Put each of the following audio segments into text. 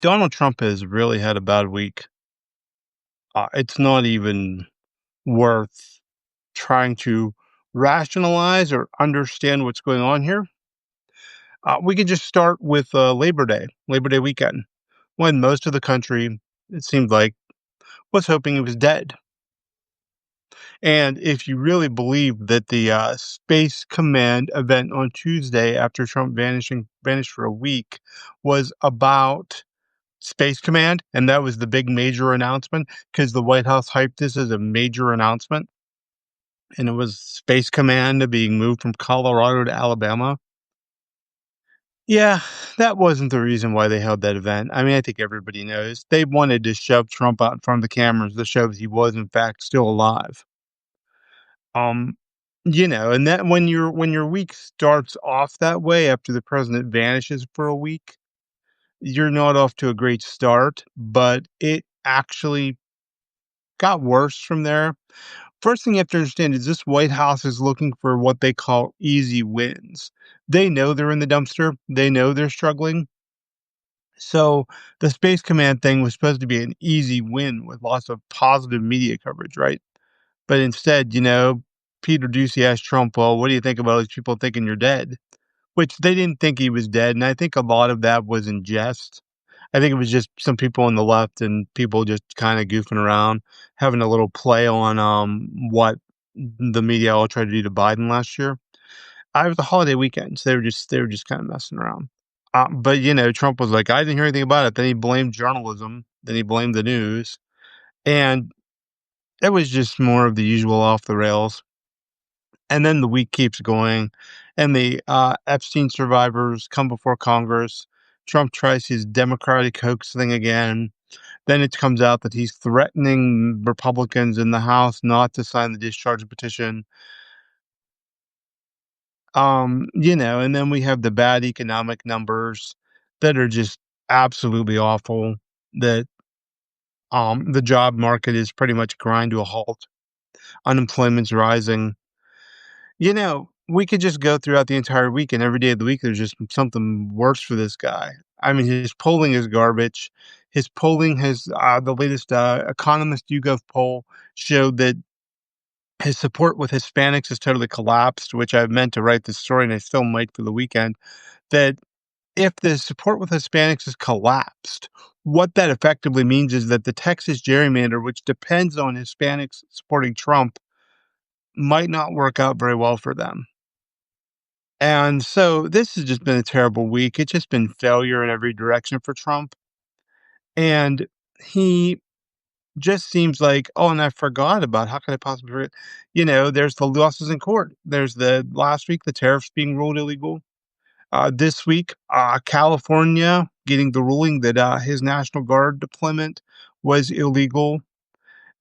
Donald Trump has really had a bad week. It's not even worth trying to rationalize or understand what's going on here. We can just start with Labor Day weekend, when most of the country, it seemed like, was hoping he was dead. And if you really believe that the Space Command event on Tuesday, after Trump vanished for a week, was about Space Command, and that was the big major announcement because the White House hyped this as a major announcement, and it was Space Command being moved from Colorado to Alabama. Yeah, that wasn't the reason why they held that event. I mean, I think everybody knows. They wanted to shove Trump out in front of the cameras to show that he was in fact still alive. Um, and that when your week starts off that way after the president vanishes for a week, you're not off to a great start, but it actually got worse from there. First thing you have to understand is this White House is looking for what they call easy wins. They know they're in the dumpster. They know they're struggling. So the Space Command thing was supposed to be an easy win with lots of positive media coverage, right? But instead, Peter Ducey asked Trump, well, what do you think about all these people thinking you're dead? Which they didn't think he was dead. And I think a lot of that was in jest. I think it was just some people on the left and people just kind of goofing around, having a little play on what the media all tried to do to Biden last year. It was a holiday weekend, so they were just kind of messing around. But Trump was like, I didn't hear anything about it. Then he blamed journalism. Then he blamed the news, and it was just more of the usual off the rails. And then the week keeps going, and the Epstein survivors come before Congress. Trump tries his Democratic hoax thing again. Then it comes out that he's threatening Republicans in the House not to sign the discharge petition. And then we have the bad economic numbers that are just absolutely awful. That the job market is pretty much grind to a halt. Unemployment's rising. We could just go throughout the entire week, and every day of the week, there's just something worse for this guy. I mean, his polling is garbage. His polling has the latest Economist YouGov poll showed that his support with Hispanics has totally collapsed, which I meant to write this story, and I still might for the weekend. That if the support with Hispanics has collapsed, what that effectively means is that the Texas gerrymander, which depends on Hispanics supporting Trump, might not work out very well for them. And so this has just been a terrible week. It's just been failure in every direction for Trump. And he just seems like, oh, and I forgot about how could I possibly forget? There's the losses in court. There's the last week, the tariffs being ruled illegal. This week, California getting the ruling that his National Guard deployment was illegal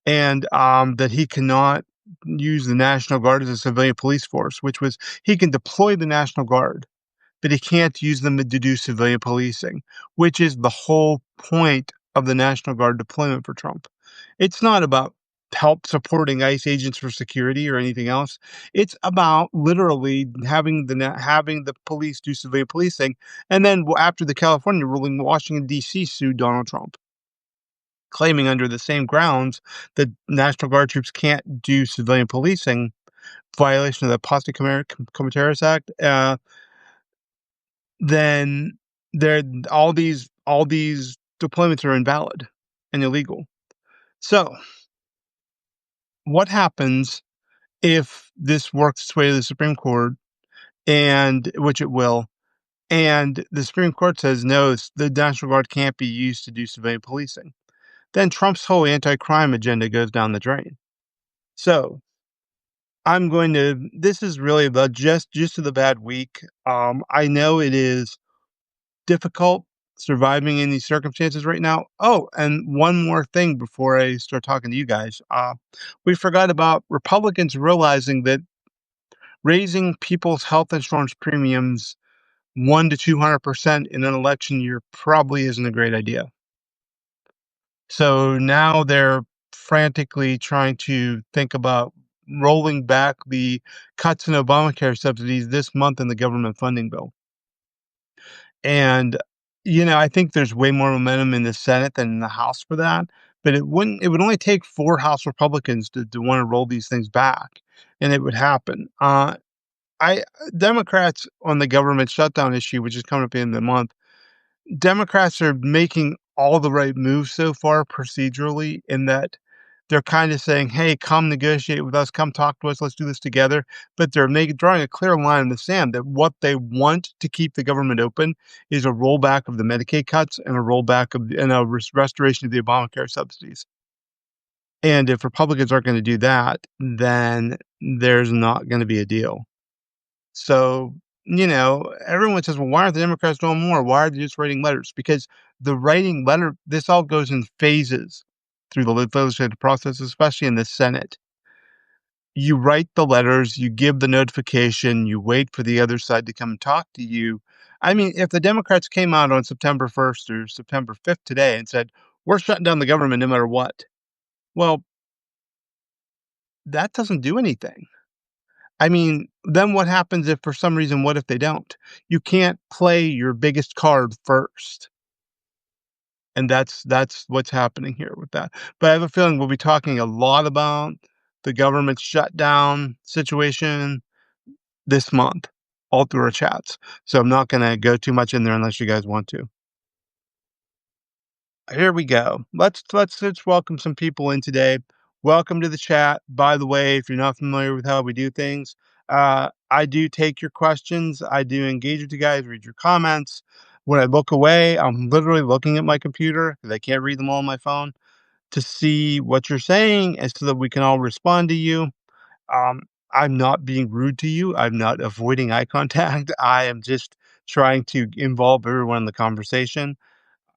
and that he cannot use the National Guard as a civilian police force, which was he can deploy the National Guard, but he can't use them to do civilian policing, which is the whole point of the National Guard deployment for Trump. It's not about help supporting ICE agents for security or anything else. It's about literally having the police do civilian policing. And then after the California ruling, Washington D.C. sued Donald Trump, claiming under the same grounds that National Guard troops can't do civilian policing, violation of the Posse Comitatus Act. Then there all these deployments are invalid and illegal. So what happens if this works its way to the Supreme Court, and which it will, and the Supreme Court says no, the National Guard can't be used to do civilian policing? Then Trump's whole anti-crime agenda goes down the drain. So this is really the just of the bad week. I know it is difficult surviving in these circumstances right now. Oh, and one more thing before I start talking to you guys. We forgot about Republicans realizing that raising people's health insurance premiums 1 to 200% in an election year probably isn't a great idea. So now they're frantically trying to think about rolling back the cuts in Obamacare subsidies this month in the government funding bill. And, I think there's way more momentum in the Senate than in the House for that, but it would only take 4 House Republicans to wanna roll these things back, and it would happen. I Democrats on the government shutdown issue, which is coming up at the end of the month, Democrats are making all the right moves so far procedurally in that they're kinda saying, "Hey, come negotiate with us, come talk to us, let's do this together," but they're making drawing a clear line in the sand that what they want to keep the government open is a rollback of the Medicaid cuts and a rollback of and a restoration of the Obamacare subsidies. And if Republicans aren't gonna do that, then there's not gonna be a deal. So, everyone says, "Well, why aren't the Democrats doing more? Why are they just writing letters?" Because this all goes in phases through the legislative process, especially in the Senate. You write the letters, you give the notification, you wait for the other side to come and talk to you. I mean, if the Democrats came out on September 1st or September 5th today and said, "We're shutting down the government no matter what," well, that doesn't do anything. I mean, then what happens if for some reason, what if they don't? You can't play your biggest card first, and that's what's happening here with that. But I have a feeling we'll be talking a lot about the government shutdown situation this month, all through our chats. So I'm not gonna go too much in there unless you guys want to. Here we go. Let's welcome some people in today. Welcome to the chat. By the way, if you're not familiar with how we do things, I do take your questions. I do engage with you guys, read your comments. When I look away, I'm literally looking at my computer because I can't read them all on my phone to see what you're saying, and so that we can all respond to you. Um, I'm not being rude to you. I'm not avoiding eye contact. I am just trying to involve everyone in the conversation.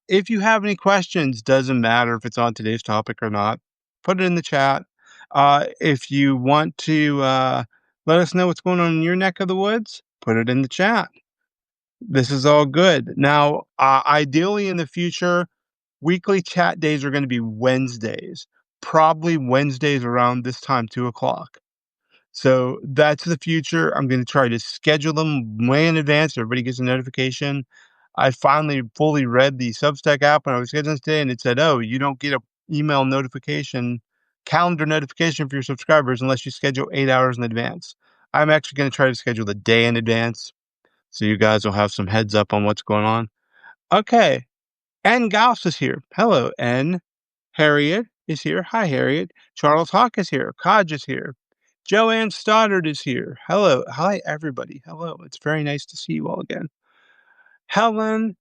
If you have any questions, doesn't matter if it's on today's topic or not, put it in the chat. If you want to let us know what's going on in your neck of the woods, put it in the chat. This is all good. Now, ideally in the future, weekly chat days are going to be Wednesdays, probably Wednesdays around this time, 2 o'clock. So that's the future. I'm going to try to schedule them way in advance. So everybody gets a notification. I finally fully read the Substack app when I was scheduling today, and it said, "Oh, you don't get a email notification, calendar notification for your subscribers unless you schedule 8 hours in advance." I'm actually going to try to schedule the day in advance, so you guys will have some heads up on what's going on. Okay, N. Gauss is here. Hello, N. Harriet is here. Hi, Harriet. Charles Hawk is here. Kodge is here. Joanne Stoddard is here. Hello. Hi, everybody. Hello. It's very nice to see you all again. Helen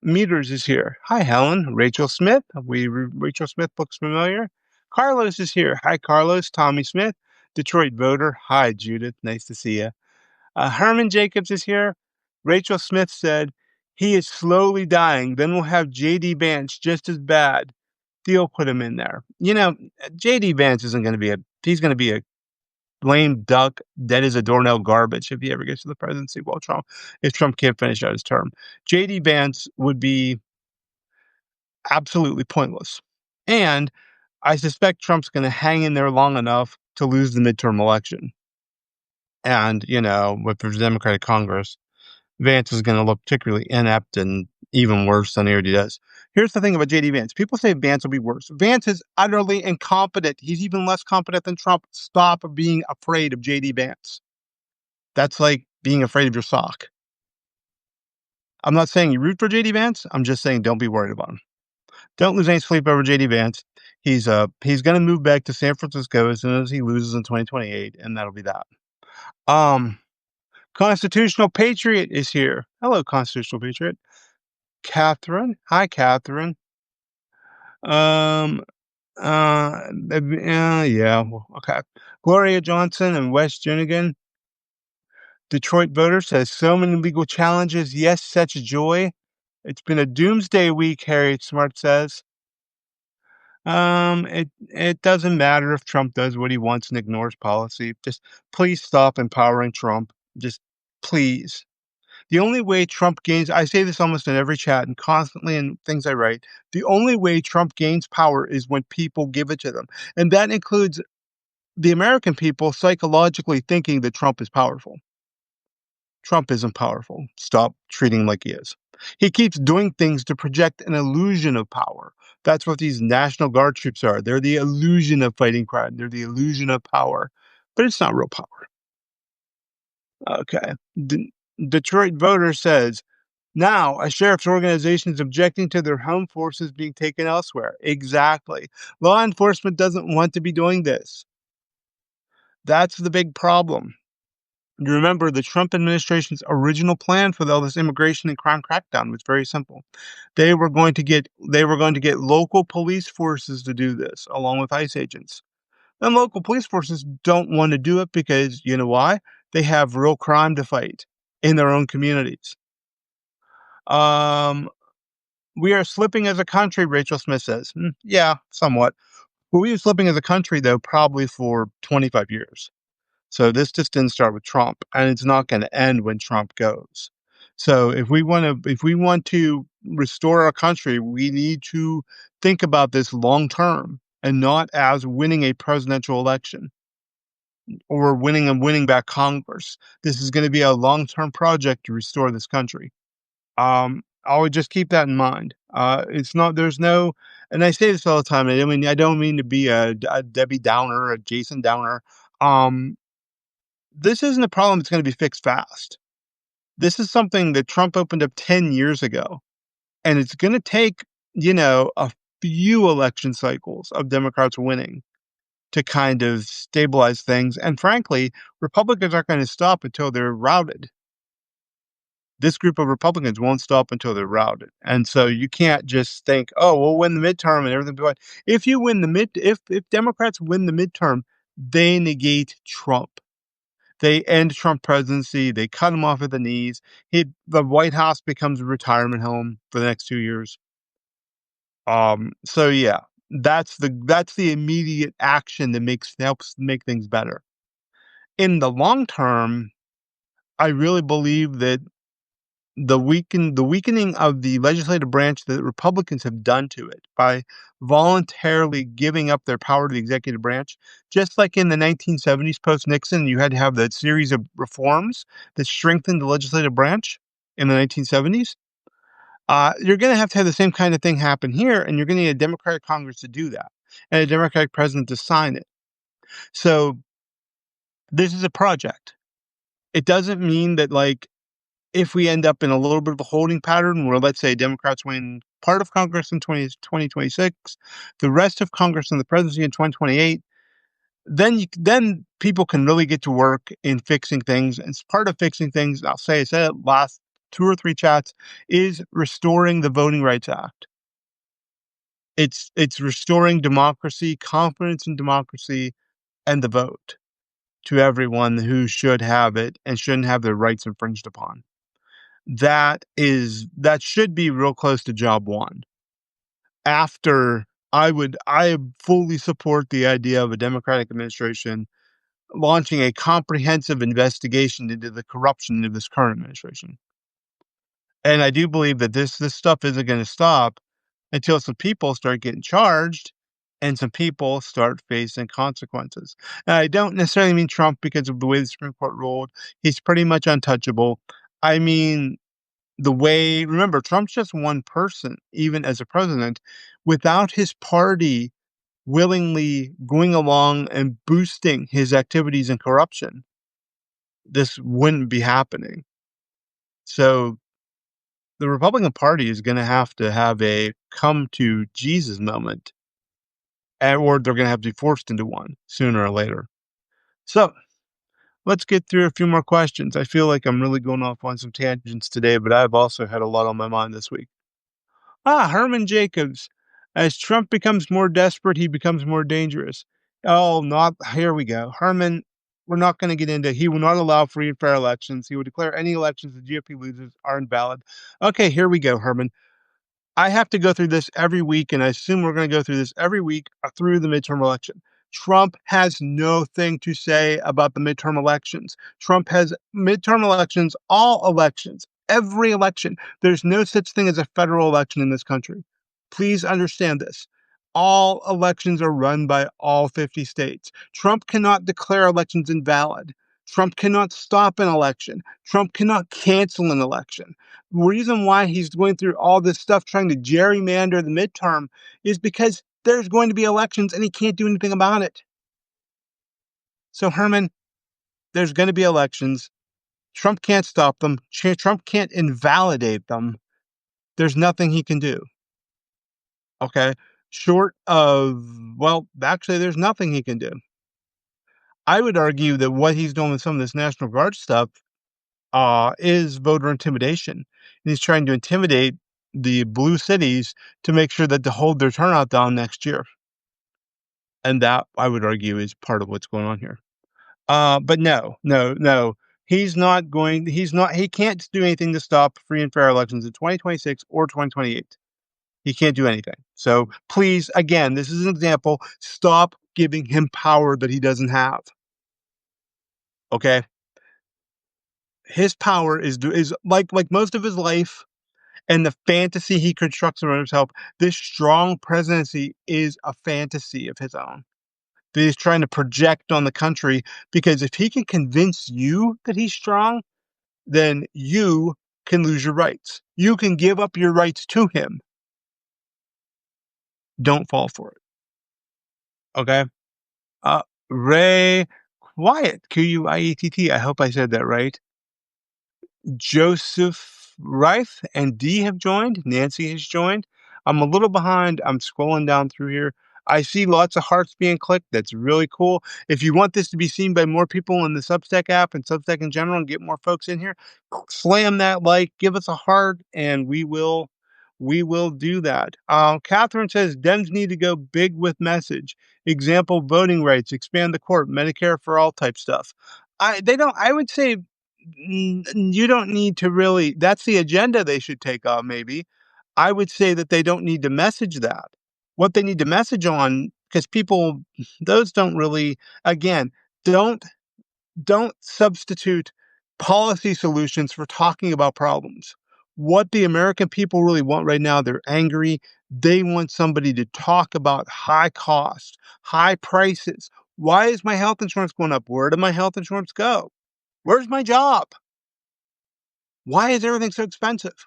Meters is here. Hi, Helen. Rachel Smith. Rachel Smith looks familiar. Carlos is here. Hi, Carlos. Tommy Smith. Detroit voter. Hi, Judith. Nice to see you. Herman Jacobs is here. Rachel Smith said, "He is slowly dying. Then we'll have JD Vance just as bad." Theo put him in there. JD Vance isn't going to be he's going to be a lame duck, dead as a doornail garbage if he ever gets to the presidency if Trump can't finish out his term. JD Vance would be absolutely pointless. And I suspect Trump's going to hang in there long enough to lose the midterm election. And, with the Democratic Congress, Vance is going to look particularly inept and even worse than he already does. Here's the thing about JD Vance. People say Vance will be worse. Vance is utterly incompetent. He's even less competent than Trump. Stop being afraid of JD Vance. That's like being afraid of your sock. I'm not saying you root for JD Vance. I'm just saying don't be worried about him. Don't lose any sleep over JD Vance. He's going to move back to San Francisco as soon as he loses in 2028, and that'll be that. Constitutional Patriot is here. Hello, Constitutional Patriot. Catherine. Hi, Catherine. Yeah. Well, okay. Gloria Johnson and Wes Junigan. Detroit voter says so many legal challenges. Yes, such joy. It's been a doomsday week, Harriet Smart says. It doesn't matter if Trump does what he wants and ignores policy. Just please stop empowering Trump. Just please. The only way Trump gains, I say this almost in every chat and constantly in things I write, the only way Trump gains power is when people give it to them. And that includes the American people psychologically thinking that Trump is powerful. Trump isn't powerful. Stop treating him like he is. He keeps doing things to project an illusion of power. That's what these National Guard troops are. They're the illusion of fighting crime. They're the illusion of power, but it's not real power. Okay. Detroit voter says, now a sheriff's organization is objecting to their home forces being taken elsewhere. Exactly. Law enforcement doesn't want to be doing this. That's the big problem. You remember the Trump administration's original plan for all this immigration and crime crackdown was very simple. They were going to get local police forces to do this along with ICE agents. And local police forces don't want to do it because you know why? They have real crime to fight in their own communities. Um, we are slipping as a country, Rachel Smith says. Yeah, somewhat. But we are slipping as a country, though, probably for 25 years. So this just didn't start with Trump, and it's not going to end when Trump goes. So if we want to restore our country, we need to think about this long term and not as winning a presidential election or winning back Congress. This is going to be a long term project to restore this country. I would just keep that in mind. It's not. There's no. And I say this all the time. I don't mean to be a Debbie Downer, a Jason Downer. Um, this isn't a problem that's going to be fixed fast. This is something that Trump opened up 10 years ago, and it's going to take, a few election cycles of Democrats winning to kind of stabilize things. And frankly, Republicans aren't going to stop until they're routed. This group of Republicans won't stop until they're routed. And so you can't just think, oh, we'll win the midterm and everything. But if Democrats win the midterm, they negate Trump. They end Trump presidency. They cut him off at the knees. The White House becomes a retirement home for the next 2 years. So yeah, that's the immediate action that helps make things better. In the long term, I really believe that the weakening of the legislative branch that Republicans have done to it by voluntarily giving up their power to the executive branch, just like in the 1970s post Nixon, you had to have that series of reforms that strengthened the legislative branch in the 1970s. You're going to have the same kind of thing happen here, and you're going to need a Democratic Congress to do that and a Democratic president to sign it. So this is a project. It doesn't mean that if we end up in a little bit of a holding pattern where, let's say, Democrats win part of Congress in 2026, the rest of Congress and the presidency in 2028, then people can really get to work in fixing things. And as part of fixing things, I said it last two or three chats, is restoring the Voting Rights Act. It's restoring democracy, confidence in democracy, and the vote to everyone who should have it and shouldn't have their rights infringed upon. That should be real close to job one. After I fully support the idea of a Democratic administration launching a comprehensive investigation into the corruption of this current administration. And I do believe that this stuff isn't going to stop until some people start getting charged and some people start facing consequences. And I don't necessarily mean Trump because of the way the Supreme Court ruled. He's pretty much untouchable. I mean, remember, Trump's just one person, even as a president, without his party willingly going along and boosting his activities in corruption, this wouldn't be happening. So the Republican Party is going to have a come to Jesus moment, or they're going to have to be forced into one sooner or later. So let's get through a few more questions. I feel like I'm really going off on some tangents today, but I've also had a lot on my mind this week. Herman Jacobs. As Trump becomes more desperate, he becomes more dangerous. Oh, not here we go. Herman, we're not going to get into. He will not allow free and fair elections. He will declare any elections the GOP loses are invalid. Okay, here we go, Herman. I have to go through this every week, and I assume we're going to go through this every week through the midterm election. Trump has no thing to say about the midterm elections. Trump has midterm elections, all elections, every election. There's no such thing as a federal election in this country. Please understand this. All elections are run by all 50 states. Trump cannot declare elections invalid. Trump cannot stop an election. Trump cannot cancel an election. The reason why he's going through all this stuff trying to gerrymander the midterm is because there's going to be elections and he can't do anything about it. So, Herman, there's going to be elections. Trump can't stop them. Trump can't invalidate them. There's nothing he can do. Okay. Short of, well, actually, there's nothing he can do. I would argue that what he's doing with some of this National Guard stuff is voter intimidation. And he's trying to intimidate the blue cities to make sure that to hold their turnout down next year. And that, I would argue, is part of what's going on here. But no, no, no. He can't do anything to stop free and fair elections in 2026 or 2028. He can't do anything. So please, again, this is an example. Stop giving him power that he doesn't have. Okay? His power is like most of his life and the fantasy he constructs around himself. This strong presidency is a fantasy of his own that he's trying to project on the country, because if he can convince you that he's strong, then you can lose your rights. You can give up your rights to him. Don't fall for it. Okay? Uh, Ray Quiet, Quiett. I hope I said that right. Joseph Reif and D have joined. Nancy has joined. I'm a little behind. I'm scrolling down through here. I see lots of hearts being clicked. That's really cool. If you want this to be seen by more people in the Substack app and Substack in general and get more folks in here, slam that like, give us a heart, and we will do that. Catherine says Dems need to go big with message. Example, voting rights, expand the court, Medicare for all type stuff. I would say you don't need to really, that's the agenda they should take on, maybe. I would say that they don't need to message that. What they need to message on, because people, those don't really, again, don't don't substitute policy solutions for talking about problems. What the American people really want right now, they're angry. They want somebody to talk about high cost, high prices. Why is my health insurance going up? Where did my health insurance go? Where's my job? Why is everything so expensive?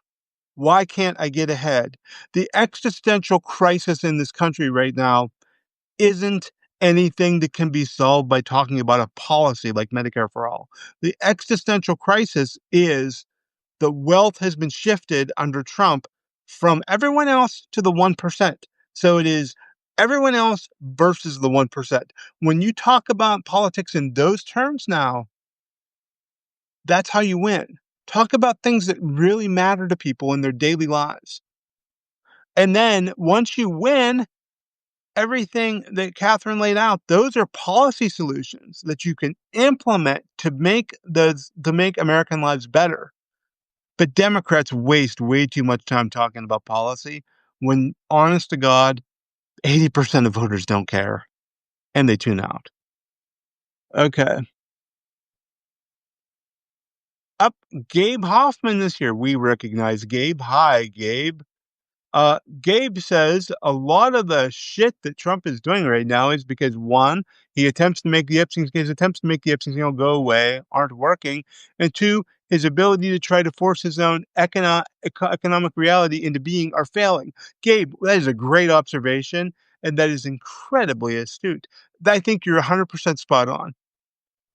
Why can't I get ahead? The existential crisis in this country right now isn't anything that can be solved by talking about a policy like Medicare for all. The existential crisis is the wealth has been shifted under Trump from everyone else to the 1%. So it is everyone else versus the 1%. When you talk about politics in those terms now, that's how you win. Talk about things that really matter to people in their daily lives. And then once you win, everything that Catherine laid out, those are policy solutions that you can implement to make American lives better. But Democrats waste way too much time talking about policy when, honest to God, 80% of voters don't care and they tune out. Okay. Up, Gabe Hoffman this year. We recognize Gabe. Hi, Gabe. Gabe says a lot of the shit that Trump is doing right now is because, one, his attempts to make the Epstein scandal go away aren't working, and two, his ability to try to force his own economic reality into being are failing. Gabe, that is a great observation, and that is incredibly astute. I think you're 100% spot on.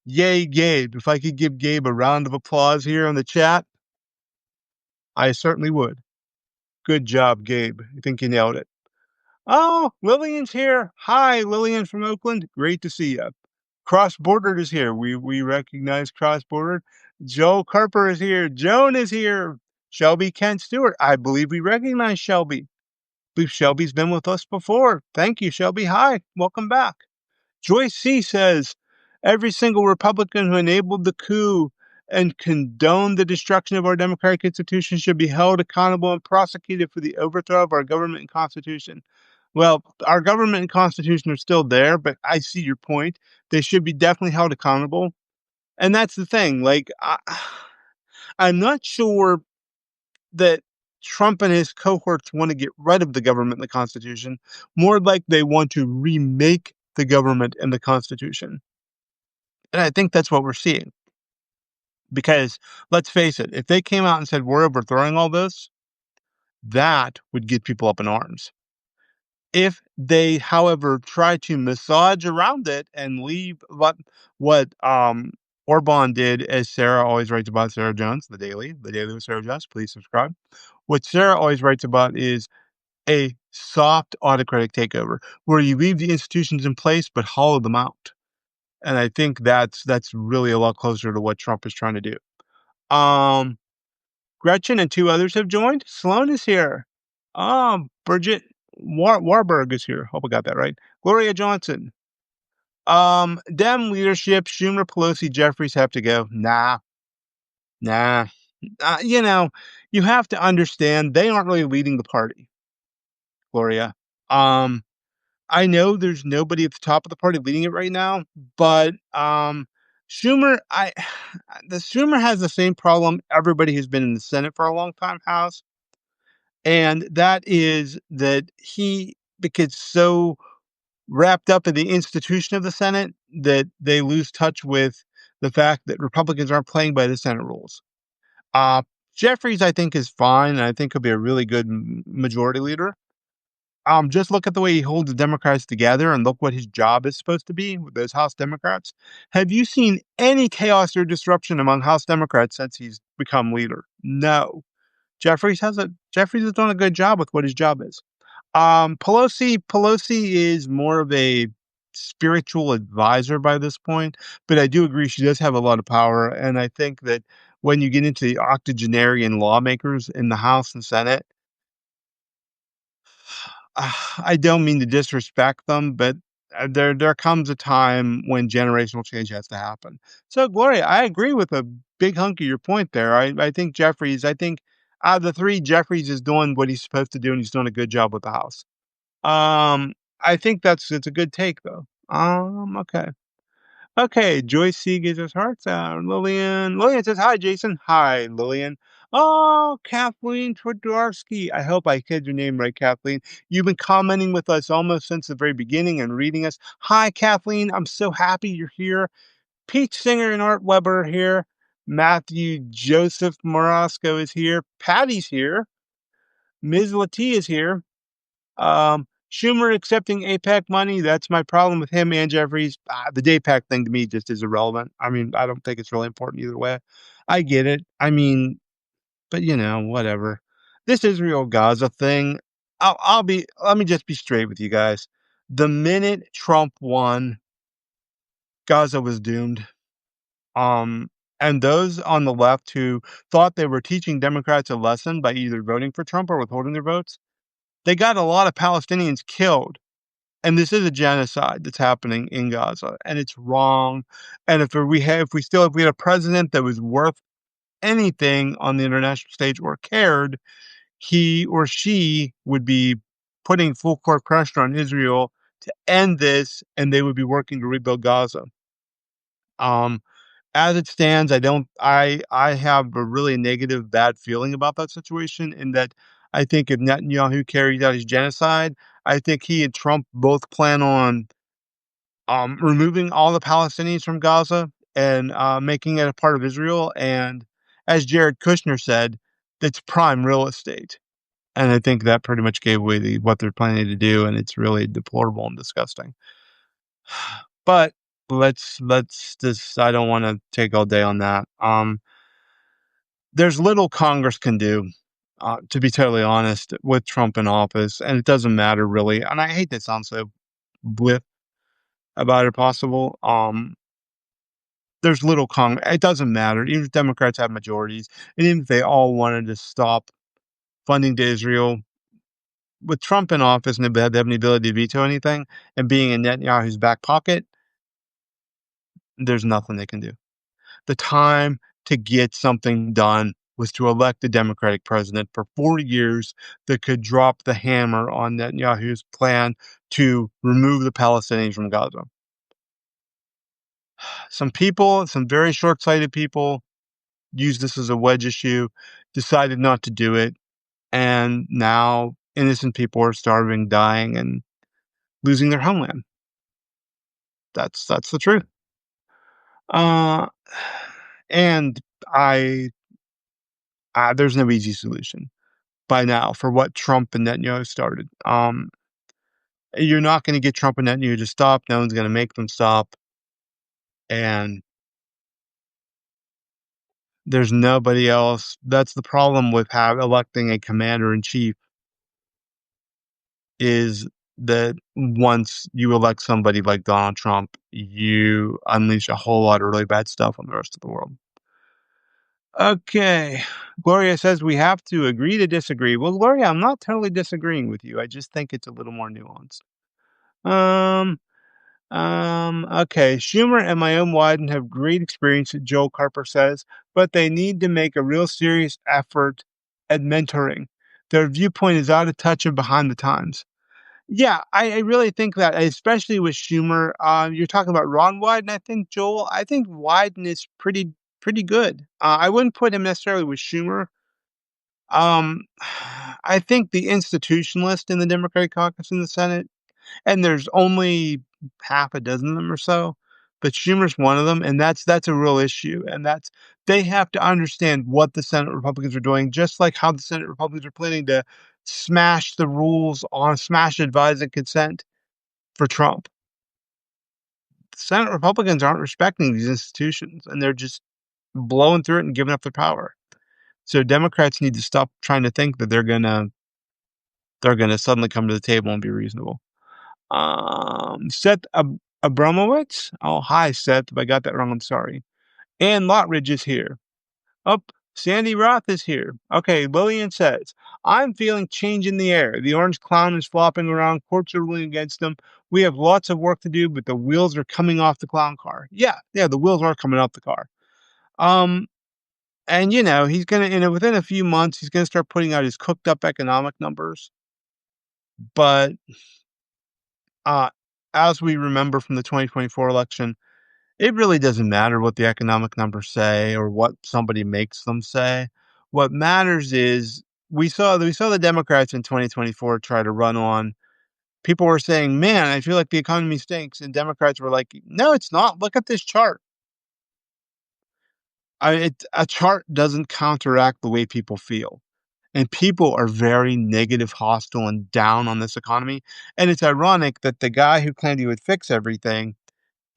Yay, Gabe. If I could give Gabe a round of applause here in the chat, I certainly would. Good job, Gabe. I think you nailed it. Oh, Lillian's here. Hi, Lillian from Oakland. Great to see you. Cross Bordered is here. We recognize Cross Bordered. Joe Carper is here. Joan is here. Shelby Kent Stewart. I believe we recognize Shelby. I believe Shelby's been with us before. Thank you, Shelby. Hi. Welcome back. Joyce C. says, every single Republican who enabled the coup and condoned the destruction of our democratic institutions should be held accountable and prosecuted for the overthrow of our government and constitution. Well, our government and constitution are still there, but I see your point. They should be definitely held accountable. And that's the thing. Like, I'm not sure that Trump and his cohorts want to get rid of the government and the Constitution. More like they want to remake the government and the Constitution. And I think that's what we're seeing. Because let's face it, if they came out and said, "We're overthrowing all this," that would get people up in arms. If they, however, try to massage around it and leave what Orban did, as Sarah always writes about, Sarah Jones, the Daily with Sarah Jones, please subscribe. What Sarah always writes about is a soft autocratic takeover, where you leave the institutions in place but hollow them out. And I think that's really a lot closer to what Trump is trying to do. Um, Gretchen and two others have joined. Sloan is here. Bridget Warburg is here. Hope I got that right. Gloria Johnson. Dem leadership, Schumer, Pelosi, Jeffries have to go. Nah. You know, you have to understand they aren't really leading the party, Gloria. Um, I know there's nobody at the top of the party leading it right now, but Schumer, the Schumer has the same problem everybody who's been in the Senate for a long time has, and that is that he gets so wrapped up in the institution of the Senate that they lose touch with the fact that Republicans aren't playing by the Senate rules. Uh, Jeffries, I think, is fine, and I think he'll be a really good majority leader. Just look at the way he holds the Democrats together and look what his job is supposed to be with those House Democrats. Have you seen any chaos or disruption among House Democrats since he's become leader? No. Jeffries has done a good job with what his job is. Pelosi is more of a spiritual advisor by this point, but I do agree she does have a lot of power, and I think that when you get into the octogenarian lawmakers in the House and Senate, I don't mean to disrespect them, but there comes a time when generational change has to happen. So, Gloria, I agree with a big hunk of your point there. I think Jeffries. I think out of the three, Jeffries is doing what he's supposed to do, and he's doing a good job with the House. I think it's a good take though. Okay. Okay, Joyce C gives us hearts out. Lillian says, "Hi, Jason." Hi, Lillian. Oh, Kathleen Twardarski. I hope I said your name right, Kathleen. You've been commenting with us almost since the very beginning and reading us. Hi, Kathleen. I'm so happy you're here. Pete Singer and Art Weber are here. Matthew Joseph Morosco is here. Patty's here. Ms. Latia is here. Schumer accepting APAC money, that's my problem with him and Jeffries. The DAPAC thing to me just is irrelevant. I mean, I don't think it's really important either way. I get it. I mean, but whatever. This Israel Gaza thing, let me just be straight with you guys. The minute Trump won, Gaza was doomed. Um, and those on the left who thought they were teaching Democrats a lesson by either voting for Trump or withholding their votes, they got a lot of Palestinians killed. And this is a genocide that's happening in Gaza, and it's wrong. And if we had a president that was worth anything on the international stage or cared, he or she would be putting full court pressure on Israel to end this, and they would be working to rebuild Gaza. Um, as it stands, I have a really negative, bad feeling about that situation. In that, I think if Netanyahu carries out his genocide, I think he and Trump both plan on removing all the Palestinians from Gaza and making it a part of Israel. And as Jared Kushner said, that's prime real estate. And I think that pretty much gave away what they're planning to do, and it's really deplorable and disgusting. But let's just I don't want to take all day on that. There's little Congress can do, to be totally honest, with Trump in office, and it doesn't matter really. And I hate to sound so blith about it possible. There's little it doesn't matter. Even if Democrats have majorities, and even if they all wanted to stop funding to Israel, with Trump in office and they have the ability to veto anything, and being in Netanyahu's back pocket, there's nothing they can do. The time to get something done was to elect a Democratic president for 4 years that could drop the hammer on Netanyahu's plan to remove the Palestinians from Gaza. Some very short-sighted people, used this as a wedge issue, decided not to do it, and now innocent people are starving, dying, and losing their homeland. That's the truth. Uh, and I there's no easy solution by now for what Trump and Netanyahu started. You're not gonna get Trump and Netanyahu to stop, no one's gonna make them stop, and there's nobody else. That's the problem with electing a commander in chief is that once you elect somebody like Donald Trump, you unleash a whole lot of really bad stuff on the rest of the world. Okay. Gloria says we have to agree to disagree. Well, Gloria, I'm not totally disagreeing with you. I just think it's a little more nuanced. Um, okay. Schumer and my own Wyden have great experience, Joel Carper says, but they need to make a real serious effort at mentoring. Their viewpoint is out of touch and behind the times. Yeah, I really think that, especially with Schumer, you're talking about Ron Wyden. I think Joel. I think Wyden is pretty good. I wouldn't put him necessarily with Schumer. Um, I think the institutionalist in the Democratic caucus in the Senate, and there's only half a dozen of them or so, but Schumer's one of them, and that's a real issue. And that's they have to understand what the Senate Republicans are doing, just like how the Senate Republicans are planning to smash advise and consent for Trump. Senate Republicans aren't respecting these institutions, and they're just blowing through it and giving up their power. So Democrats need to stop trying to think that they're gonna suddenly come to the table and be reasonable. Seth Abramowitz. Oh, hi, Seth. If I got that wrong, I'm sorry. And Lottridge is here. Up, Sandy Roth is here. Okay, Lillian says, I'm feeling change in the air. The orange clown is flopping around. Courts are ruling against him. We have lots of work to do, but the wheels are coming off the clown car. Yeah, the wheels are coming off the car. Um, and he's gonna, within a few months, he's gonna start putting out his cooked up economic numbers. But uh, as we remember from the 2024 election, it really doesn't matter what the economic numbers say or what somebody makes them say. What matters is we saw the Democrats in 2024 try to run on. People were saying, "Man, I feel like the economy stinks," and Democrats were like, "No, it's not. Look at this chart." A chart doesn't counteract the way people feel, and people are very negative, hostile, and down on this economy. And it's ironic that the guy who claimed he would fix everything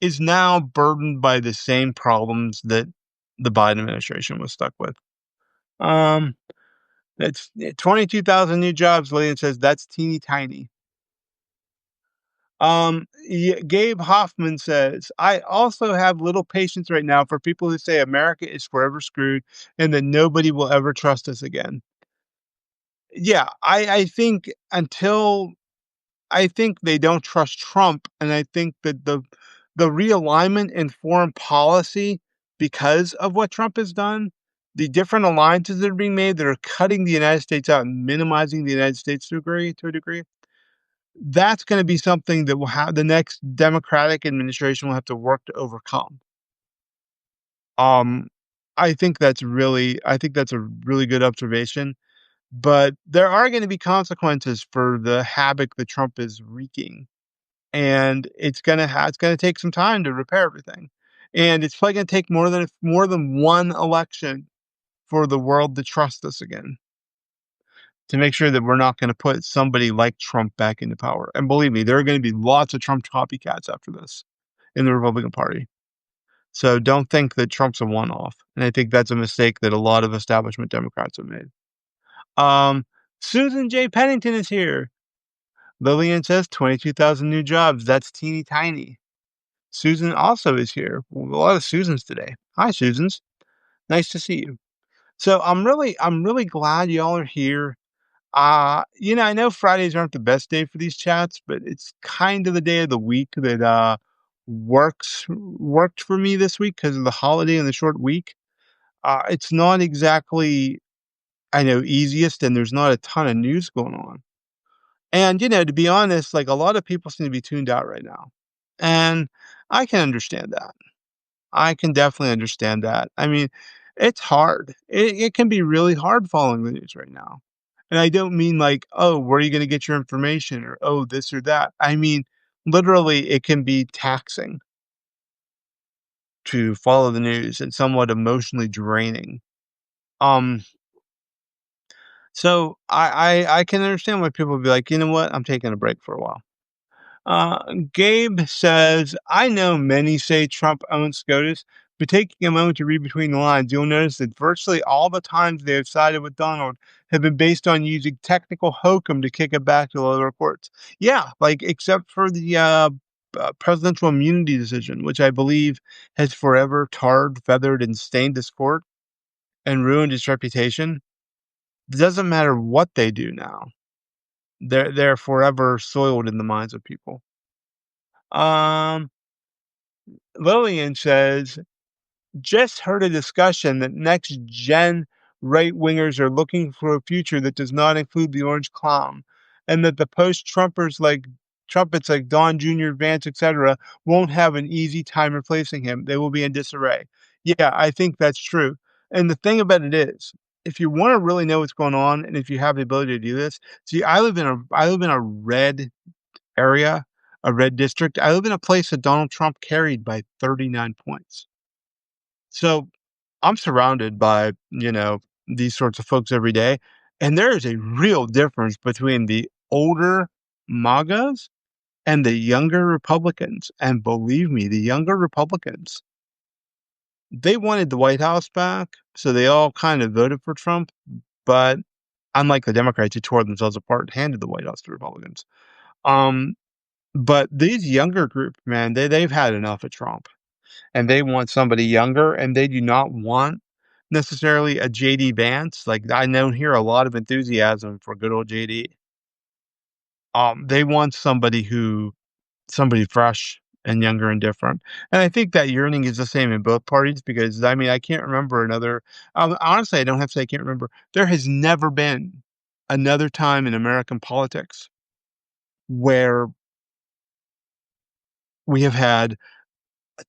is now burdened by the same problems that the Biden administration was stuck with. Um, that's 22,000 new jobs. Lillian says that's teeny tiny. Gabe Hoffman says, I also have little patience right now for people who say America is forever screwed and that nobody will ever trust us again. Yeah, I think I think they don't trust Trump, and I think that the realignment in foreign policy because of what Trump has done, the different alliances that are being made that are cutting the United States out and minimizing the United States to a degree, that's gonna be something that will have the next Democratic administration will have to work to overcome. Um, I think that's a really good observation, but there are gonna be consequences for the havoc that Trump is wreaking. And it's gonna take some time to repair everything. And it's probably gonna take more than one election for the world to trust us again, to make sure that we're not gonna put somebody like Trump back into power. And believe me, there are gonna be lots of Trump copycats after this in the Republican Party. So don't think that Trump's a one-off, and I think that's a mistake that a lot of establishment Democrats have made. Um, Susan J. Pennington is here. Lillian says 22,000 new jobs. That's teeny tiny. Susan also is here. A lot of Susans today. Hi, Susans. Nice to see you. So I'm really glad y'all are here. I know Fridays aren't the best day for these chats, but it's kind of the day of the week that worked for me this week because of the holiday and the short week. It's not exactly I know easiest, and there's not a ton of news going on. And to be honest, like a lot of people seem to be tuned out right now, and I can understand that. I can definitely understand that. I mean, it's hard. It can be really hard following the news right now. And I don't mean like, oh, where are you going to get your information or oh, this or that. I mean, literally, it can be taxing to follow the news and somewhat emotionally draining. Um, so I can understand why people would be like, you know what, I'm taking a break for a while. Gabe says, I know many say Trump owns SCOTUS, but taking a moment to read between the lines, you'll notice that virtually all the times they have sided with Donald have been based on using technical hokum to kick it back to the lower courts. Yeah, like except for the presidential immunity decision, which I believe has forever tarred, feathered, and stained this court and ruined its reputation. It doesn't matter what they do now. They're forever soiled in the minds of people. Um, Lillian says, just heard a discussion that next gen right wingers are looking for a future that does not include the orange clown, and that the post Trumpers like trumpets like Don Jr., Vance, etc., won't have an easy time replacing him. They will be in disarray. Yeah, I think that's true. And the thing about it is, if you want to really know what's going on, and if you have the ability to do this, see, I live in a red area, a red district. I live in a place that Donald Trump carried by 39 points. So I'm surrounded by, these sorts of folks every day. And there is a real difference between the older MAGAs and the younger Republicans. And believe me, the younger Republicans, they wanted the White House back. So they all kind of voted for Trump. But unlike the Democrats who tore themselves apart and handed the White House to Republicans. Um, but these younger group, man, they've had enough of Trump. And they want somebody younger, and they do not want necessarily a JD Vance. Like, I know here a lot of enthusiasm for good old JD. They want somebody fresh and younger and different. And I think that yearning is the same in both parties because I mean, I can't remember another honestly, I don't have to say I can't remember. There has never been another time in American politics where we have had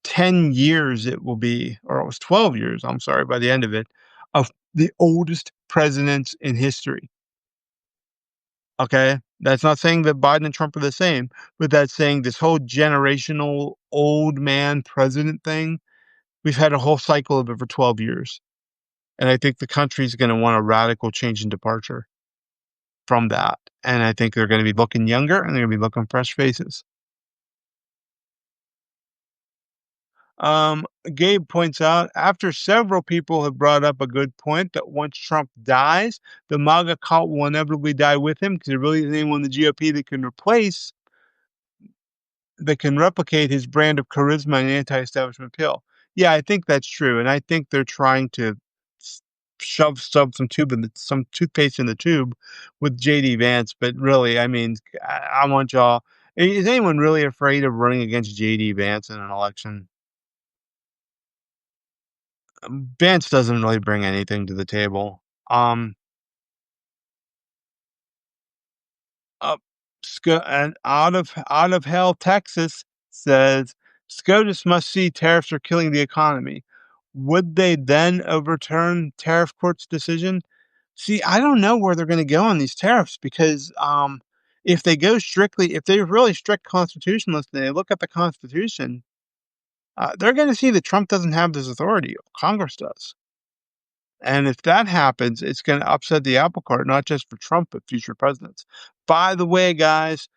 10 years it will be, or it was 12 years, I'm sorry, by the end of it, of the oldest presidents in history. Okay? That's not saying that Biden and Trump are the same, but that's saying this whole generational old man president thing, we've had a whole cycle of it for 12 years. And I think the country's going to want a radical change and departure from that. And I think they're going to be looking younger and they're going to be looking fresh faces. Um, Gabe points out after several people have brought up a good point that once Trump dies, the MAGA cult will inevitably die with him because there really isn't anyone in the GOP that can replicate his brand of charisma and anti-establishment appeal. Yeah, I think that's true, and I think they're trying to s- shove some toothpaste in the tube with JD Vance. But really, I mean, I want y'all. Is anyone really afraid of running against JD Vance in an election? Vance doesn't really bring anything to the table. Up and out of hell, Texas says SCOTUS must see tariffs are killing the economy. Would they then overturn tariff court's decision? See, I don't know where they're going to go on these tariffs because if they're really strict constitutionalists and they look at the Constitution, they're going to see that Trump doesn't have this authority. Congress does. And if that happens, it's going to upset the apple cart, not just for Trump, but future presidents. By the way, guys,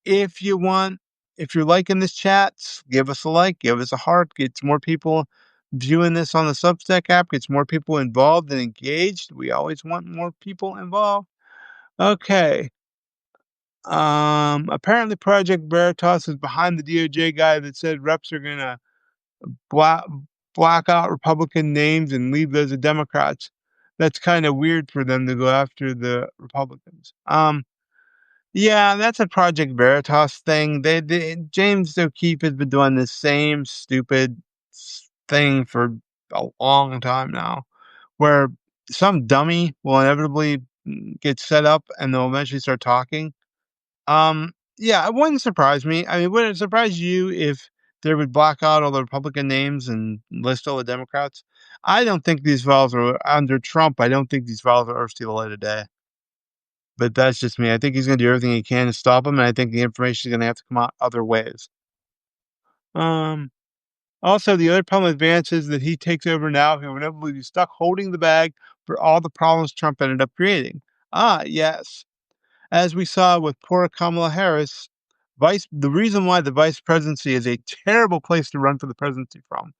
if you want, if you're liking this chat, give us a like, give us a heart, gets more people viewing this on the Substack app, gets more people involved and engaged. We always want more people involved. Okay. Apparently Project Veritas is behind the DOJ guy that said reps are gonna black black out Republican names and leave those to Democrats. That's kind of weird for them to go after the Republicans. Yeah, that's a Project Veritas thing. James O'Keefe has been doing the same stupid thing for a long time now, where some dummy will inevitably get set up and they'll eventually start talking. Yeah, it wouldn't surprise me. I mean, would it surprise you if they would block out all the Republican names and list all the Democrats? I don't think these files are under Trump. I don't think these files are still the light of day. But that's just me. I think he's going to do everything he can to stop him, and I think the information is going to have to come out other ways. Um, Also, the other problem with Vance is that he takes over now, he will inevitably be stuck holding the bag for all the problems Trump ended up creating. Ah, yes. As we saw with poor Kamala Harris, the reason why the vice presidency is a terrible place to run for the presidency from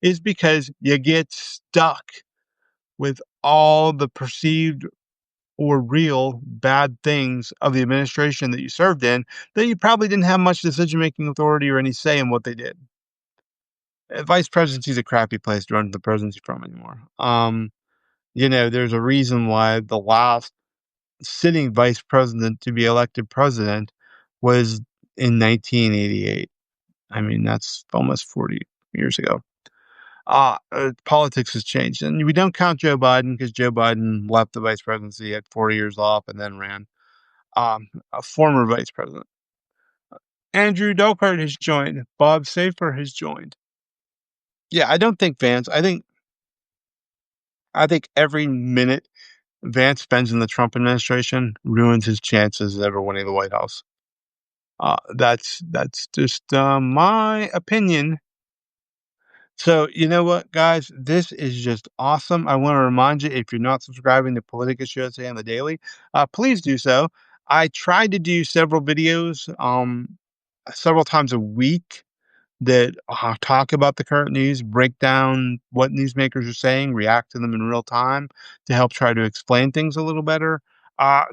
is because you get stuck with all the perceived or real bad things of the administration that you served in that you probably didn't have much decision making authority or any say in what they did. Vice presidency is a crappy place to run the presidency from anymore. There's a reason why the last sitting vice president to be elected president was in 1988. I mean, that's almost 40 years ago. Politics has changed, and we don't count Joe Biden because Joe Biden left the vice presidency at 4 years off and then ran. A former vice president. Andrew Dolkart has joined. Bob Safer has joined. Yeah, I don't think Vance. I think every minute Vance spends in the Trump administration ruins his chances of ever winning the White House. That's just my opinion. So you know what, guys, this is just awesome. I want to remind you, if you're not subscribing to Politicus USA on the daily, please do so. I try to do several videos, several times a week that talk about the current news, break down what newsmakers are saying, react to them in real time to help try to explain things a little better.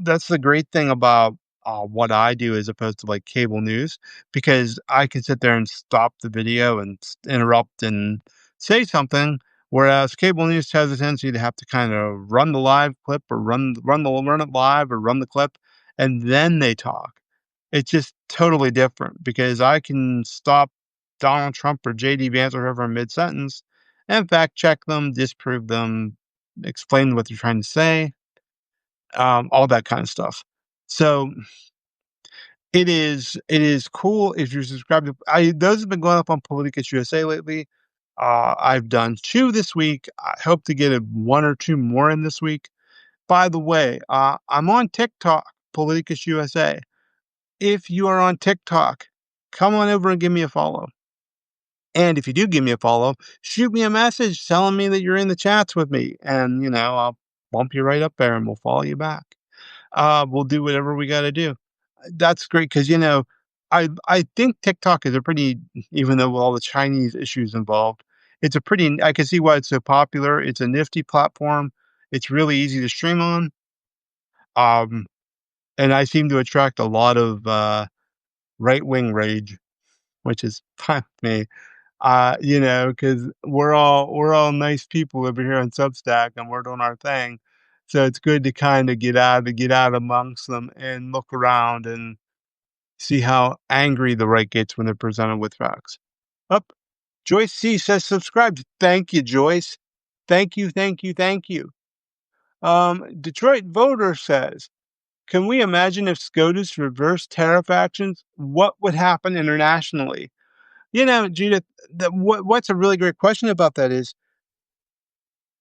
That's the great thing about what I do as opposed to like cable news, because I can sit there and stop the video and interrupt and say something. Whereas cable news has a tendency to have to kind of run the live clip or run it live or run the clip, and then they talk. It's just totally different because I can stop Donald Trump or JD Vance or whoever mid sentence and fact check them, disprove them, explain what they're trying to say, all that kind of stuff. So it is cool if you're subscribed to. Those have been going up on Politicus USA lately. I've done 2 this week. I hope to get 1 or 2 more in this week. By the way, I'm on TikTok, Politicus USA. If you are on TikTok, come on over and give me a follow. And if you do give me a follow, shoot me a message telling me that you're in the chats with me. And, I'll bump you right up there and we'll follow you back. We'll do whatever we got to do. That's great because, I think TikTok is a pretty, even though with all the Chinese issues involved, I can see why it's so popular. It's a nifty platform. It's really easy to stream on. Um, and I seem to attract a lot of right wing rage, which is fine with me. Because we're all nice people over here on Substack, and we're doing our thing. So it's good to kind of get out amongst them and look around and see how angry the right gets when they're presented with facts. Up, Joyce C says subscribe. Thank you, Joyce. Thank you, thank you, thank you. Detroit Voter says, can we imagine if SCOTUS reversed tariff actions? What would happen internationally? Judith, what's a really great question about that is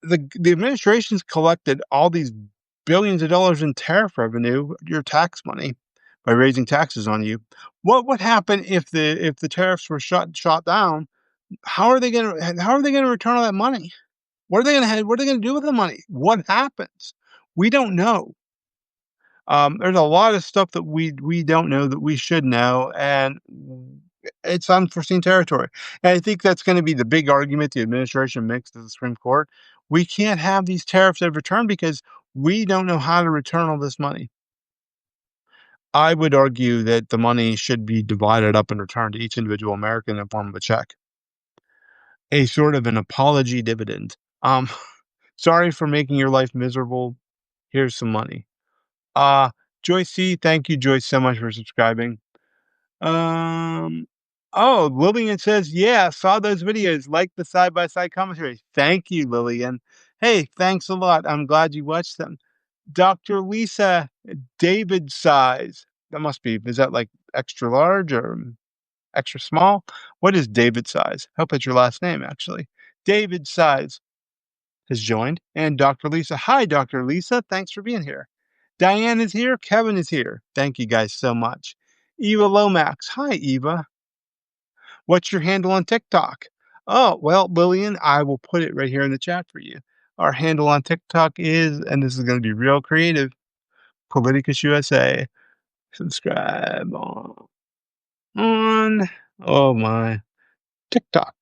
the administration's collected all these billions of dollars in tariff revenue, your tax money, by raising taxes on you. What would happen if the tariffs were shot down? How are they gonna return all that money? What are they gonna do with the money? What happens? We don't know. There's a lot of stuff that we don't know that we should know, and it's unforeseen territory. And I think that's going to be the big argument the administration makes to the Supreme Court. We can't have these tariffs of return because we don't know how to return all this money. I would argue that the money should be divided up and returned to each individual American in the form of a check, a sort of an apology dividend. Um, Sorry for making your life miserable. Here's some money. Uh, Joyce C, thank you, Joyce, so much for subscribing. Um, oh, Lillian says, yeah, saw those videos, like the side-by-side commentary. Thank you, Lillian. Hey, thanks a lot. I'm glad you watched them. Dr. Lisa, David size. Is that like extra large or extra small? What is David size? Hope that's your last name, actually. David size has joined, and Dr. Lisa. Hi, Dr. Lisa. Thanks for being here. Diane is here. Kevin is here. Thank you guys so much. Eva Lomax. Hi, Eva. What's your handle on TikTok? Oh, well, Lillian, I will put it right here in the chat for you. Our handle on TikTok is, and this is gonna be real creative, Politicus USA. Subscribe on oh my, TikTok.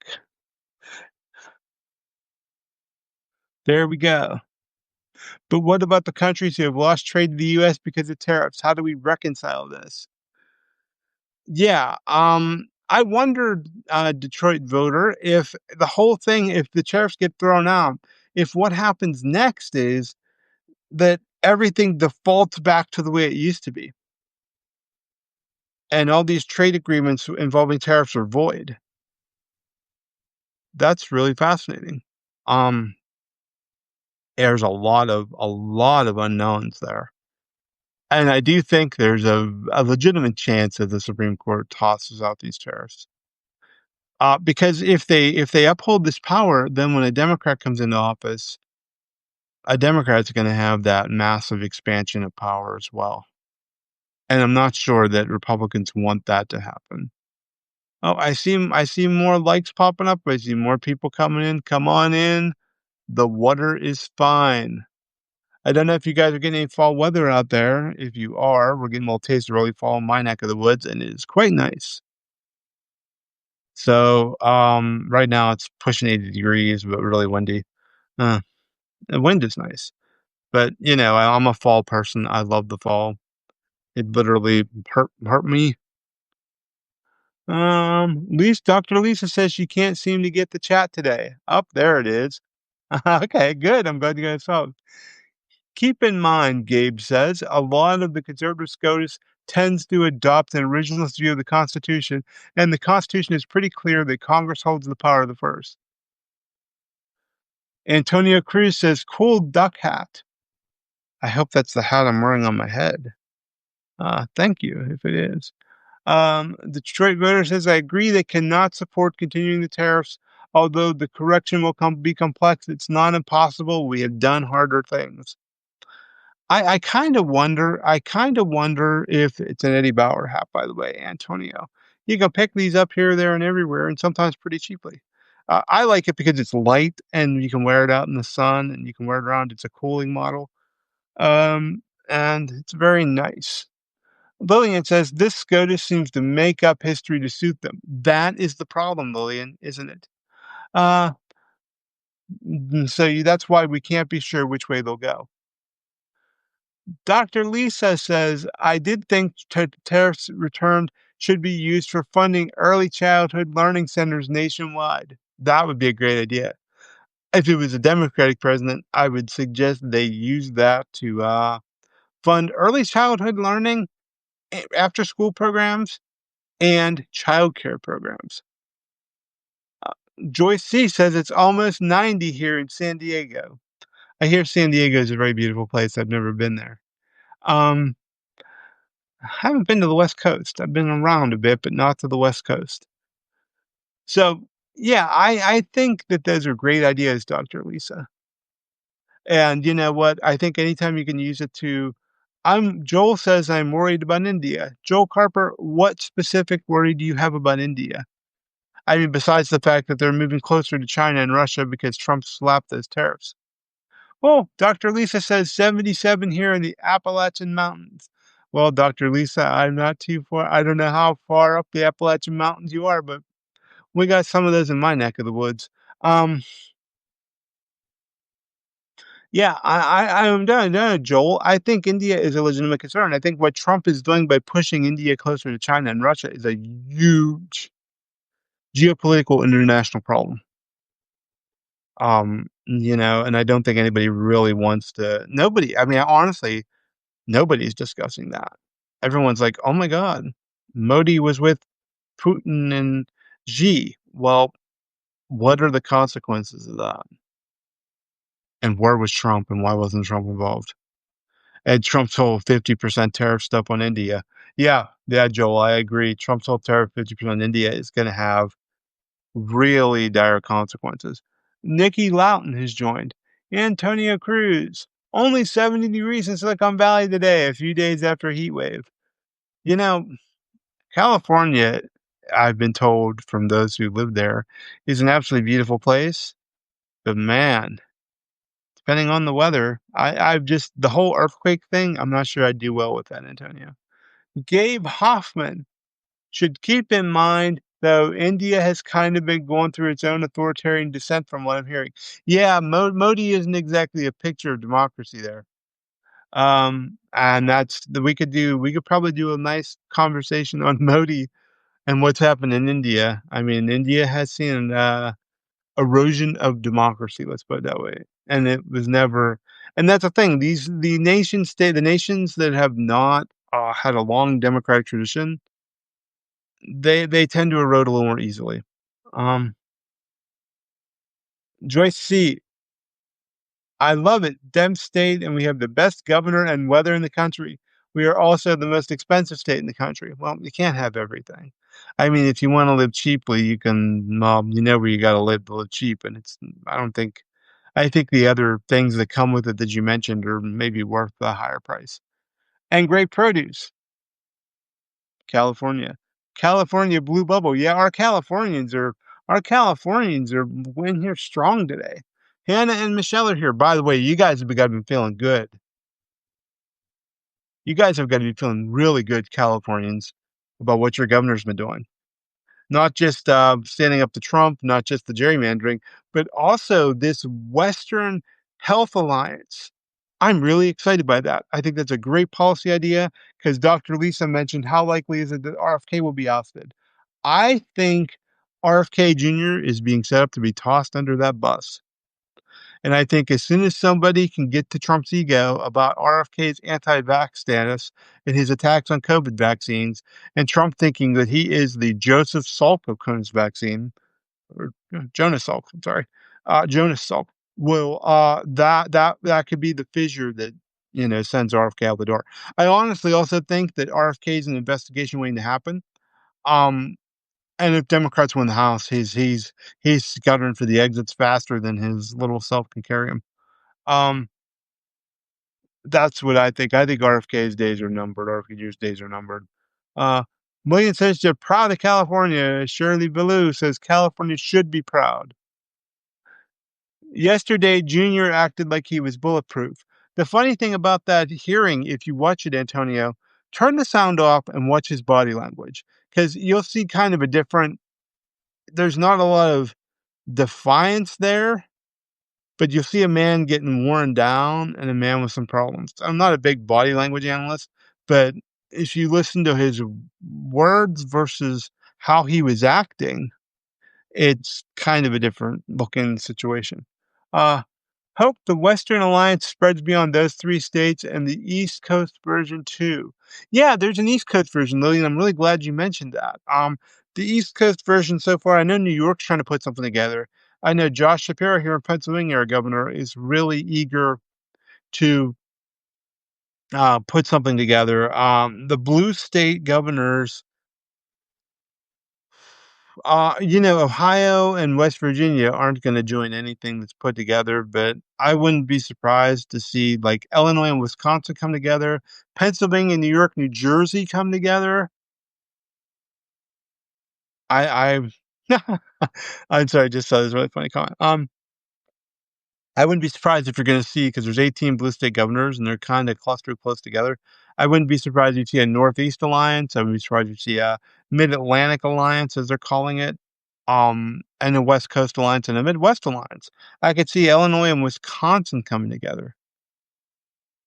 There we go. But what about the countries who have lost trade to the US because of tariffs? How do we reconcile this? Yeah, I wondered, Detroit voter, if the whole thing, if the tariffs get thrown out, if what happens next is that everything defaults back to the way it used to be, and all these trade agreements involving tariffs are void. That's really fascinating. Um, there's a lot of unknowns there. And I do think there's a legitimate chance that the Supreme Court tosses out these tariffs. Because if they uphold this power, then when a Democrat comes into office, a Democrat's going to have that massive expansion of power as well. And I'm not sure that Republicans want that to happen. Oh, I see more likes popping up. I see more people coming in. Come on in. The water is fine. I don't know if you guys are getting any fall weather out there. If you are, we're getting a little taste of early fall in my neck of the woods, and it is quite nice. So, right now it's pushing 80 degrees, but really windy. Uh, the wind is nice, but I'm a fall person. I love the fall. It literally hurt me. Dr. Lisa says she can't seem to get the chat today. Up there it is. Okay, good. I'm glad you guys saw it. Keep in mind, Gabe says, a lot of the conservative SCOTUS tends to adopt an originalist view of the Constitution, and the Constitution is pretty clear that Congress holds the power of the first. Antonio Cruz says, cool duck hat. I hope that's the hat I'm wearing on my head. Thank you, if it is. Detroit voter says, I agree they cannot support continuing the tariffs, although the correction will be complex. It's not impossible. We have done harder things. I kind of wonder if it's an Eddie Bauer hat, by the way, Antonio. You can pick these up here, there, and everywhere, and sometimes pretty cheaply. I like it because it's light and you can wear it out in the sun and you can wear it around. It's a cooling model. And it's very nice. Lillian says this SCOTUS seems to make up history to suit them. That is the problem, Lillian, isn't it? Uh, that's why we can't be sure which way they'll go. Dr. Lisa says, I did think tariffs returned should be used for funding early childhood learning centers nationwide. That would be a great idea. If it was a Democratic president, I would suggest they use that to fund early childhood learning, after school programs, and childcare programs. Joyce C says it's almost 90 here in San Diego. I hear San Diego is a very beautiful place. I've never been there. Um, I haven't been to the West Coast. I've been around a bit, but not to the West Coast. So, yeah, I think that those are great ideas, Dr. Lisa. And you know what? I think anytime you can use it to Joel says I'm worried about India. Joel Carper, what specific worry do you have about India? I mean, besides the fact that they're moving closer to China and Russia because Trump slapped those tariffs. Oh, Dr. Lisa says 77 here in the Appalachian Mountains. Well, Dr. Lisa, I'm not too far. I don't know how far up the Appalachian Mountains you are, but we got some of those in my neck of the woods. Um, yeah, I'm done, Joel. I think India is a legitimate concern. I think what Trump is doing by pushing India closer to China and Russia is a huge geopolitical international problem. And I don't think anybody really wants to. Nobody. I mean, honestly, nobody's discussing that. Everyone's like, "Oh my God, Modi was with Putin and Xi." Well, what are the consequences of that? And where was Trump, and why wasn't Trump involved? And Trump's whole 50% tariff stuff on India. Yeah, Joel, I agree. Trump's whole tariff 50% on India is going to have really dire consequences. Nikki Loughton has joined. Antonio Cruz. Only 70 degrees in Silicon Valley today, a few days after a heat wave. You know, California, I've been told from those who live there, is an absolutely beautiful place. But man, depending on the weather, I've just the whole earthquake thing, I'm not sure I'd do well with that, Antonio. Gabe Hoffman should keep in mind, though, India has kind of been going through its own authoritarian descent from what I'm hearing. Yeah, Modi isn't exactly a picture of democracy there. And we could probably do a nice conversation on Modi and what's happened in India. I mean, India has seen erosion of democracy, let's put it that way. And it was never, and that's the thing. The nations that have not had a long democratic tradition, they tend to erode a little more easily. Um, Joyce C. I love it. Dem state, and we have the best governor and weather in the country. We are also the most expensive state in the country. Well, you can't have everything. I mean, if you want to live cheaply, you can, you know where you got to live cheap. And I don't think, I think the other things that come with it that you mentioned are maybe worth the higher price. And great produce. California. California blue bubble. Yeah, our Californians are in here strong today. Hannah and Michelle are here. By the way, you guys have got to be feeling good. You guys have got to be feeling really good, Californians, about what your governor's been doing. Not just standing up to Trump, not just the gerrymandering, but also this Western Health Alliance. I'm really excited by that. I think that's a great policy idea because Dr. Lisa mentioned how likely is it that RFK will be ousted. I think RFK Jr. is being set up to be tossed under that bus. And I think as soon as somebody can get to Trump's ego about RFK's anti-vax status and his attacks on COVID vaccines, and Trump thinking that he is the Joseph Salk of Crohn's vaccine, or Jonas Salk, I'm sorry, Jonas Salk, will that could be the fissure that sends RFK out the door. I honestly also think that RFK is an investigation waiting to happen. Um, and if Democrats win the House, he's scuttering for the exits faster than his little self can carry him. Um, that's what I think. I think RFK's days are numbered. RFK's days are numbered. Uh, Million says they're proud of California. Shirley Ballou says California should be proud. Yesterday, Junior acted like he was bulletproof. The funny thing about that hearing, if you watch it, Antonio, turn the sound off and watch his body language because you'll see kind of a different. There's not a lot of defiance there, but you'll see a man getting worn down and a man with some problems. I'm not a big body language analyst, but if you listen to his words versus how he was acting, it's kind of a different looking situation. Uh, Hope the Western Alliance spreads beyond those three states and the East Coast version too. Yeah, there's an East Coast version, Lillian. I'm really glad you mentioned that. The East Coast version so far, I know New York's trying to put something together. I know Josh Shapiro here in Pennsylvania, our governor, is really eager to put something together. The blue state governors, Ohio and West Virginia aren't going to join anything that's put together, but I wouldn't be surprised to see like Illinois and Wisconsin come together, Pennsylvania, New York, New Jersey come together. I I'm sorry, I just saw this really funny comment. I wouldn't be surprised if you're going to see because there's 18 blue state governors and they're kind of clustered close together. I wouldn't be surprised if you see a Northeast alliance. I wouldn't be surprised if you see a Mid Atlantic alliance, as they're calling it, and a West Coast alliance and a Midwest alliance. I could see Illinois and Wisconsin coming together,